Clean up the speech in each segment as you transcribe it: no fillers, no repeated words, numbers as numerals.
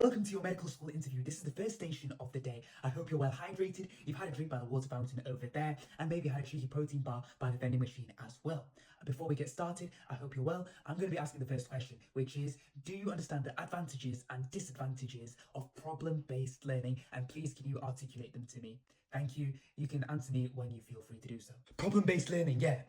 Welcome to your medical school interview. This is the first station of the day. I hope you're well hydrated. You've had a drink by the water fountain over there, and maybe had a cheeky protein bar by the vending machine as well. Before we get started, I hope you're well. I'm going to be asking the first question, which is, do you understand the advantages and disadvantages of problem-based learning? And please, can you articulate them to me? Thank you. You can answer me when you feel free to do so. Problem-based learning, yeah.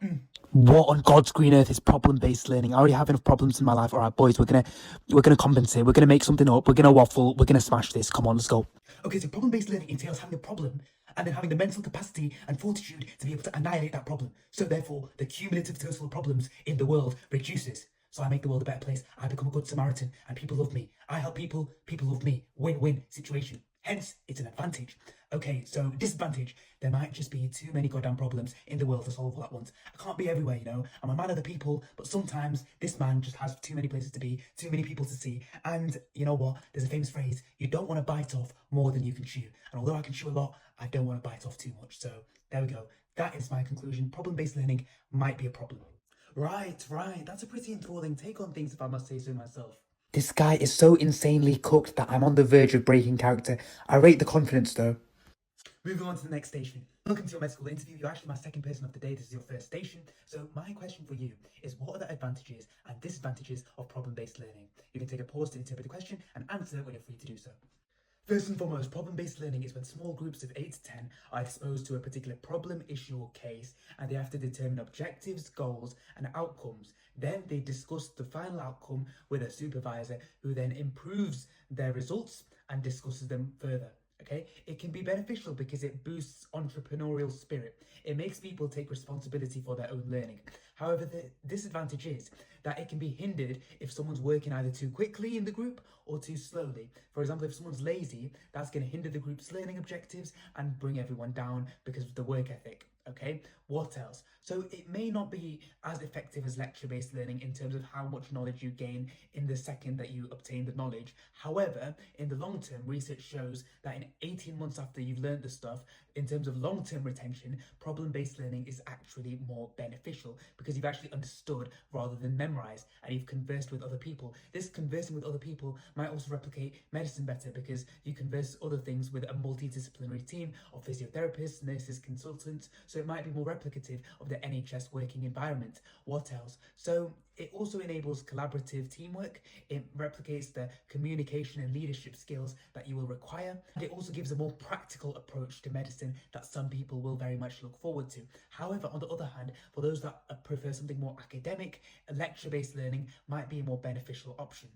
What on God's green earth is problem-based learning? I already have enough problems in my life. All right, boys, we're gonna compensate. We're gonna make something up. We're gonna waffle. We're gonna smash this. Come on, let's go. Okay, so problem-based learning entails having a problem and then having the mental capacity and fortitude to be able to annihilate that problem. So therefore, the cumulative total of problems in the world reduces. So I make the world a better place. I become a good Samaritan, and people love me. I help people. People love me. Win-win situation. Hence, it's an advantage. Okay, so disadvantage, there might just be too many goddamn problems in the world to solve all at once. I can't be everywhere, you know. I'm a man of the people, but sometimes this man just has too many places to be, too many people to see. And you know what? There's a famous phrase, you don't want to bite off more than you can chew. And although I can chew a lot, I don't want to bite off too much. So there we go. That is my conclusion. Problem-based learning might be a problem. Right. That's a pretty enthralling take on things, if I must say so myself. This guy is so insanely cooked that I'm on the verge of breaking character. I rate the confidence though. Moving on to the next station. Welcome to your med school interview. You're actually my second person of the day. This is your first station. So my question for you is, what are the advantages and disadvantages of problem-based learning? You can take a pause to interpret the question and answer when you're free to do so. First and foremost, problem-based learning is when small groups of 8 to 10 are exposed to a particular problem, issue or case, and they have to determine objectives, goals and outcomes. Then they discuss the final outcome with a supervisor who then improves their results and discusses them further. Okay, it can be beneficial because it boosts entrepreneurial spirit. It makes people take responsibility for their own learning. However, the disadvantage is that it can be hindered if someone's working either too quickly in the group or too slowly. For example, if someone's lazy, that's going to hinder the group's learning objectives and bring everyone down because of the work ethic. Okay, what else? So it may not be as effective as lecture-based learning in terms of how much knowledge you gain in the second that you obtain the knowledge. However, in the long term, research shows that in 18 months after you've learned the stuff, in terms of long-term retention, problem-based learning is actually more beneficial because you've actually understood rather than memorized, and you've conversed with other people. This conversing with other people might also replicate medicine better because you converse other things with a multidisciplinary team of physiotherapists, nurses, consultants, so it might be more replicative of the NHS working environment. What else? So it also enables collaborative teamwork. It replicates the communication and leadership skills that you will require. And it also gives a more practical approach to medicine that some people will very much look forward to. However, on the other hand, for those that prefer something more academic, lecture-based learning might be a more beneficial option.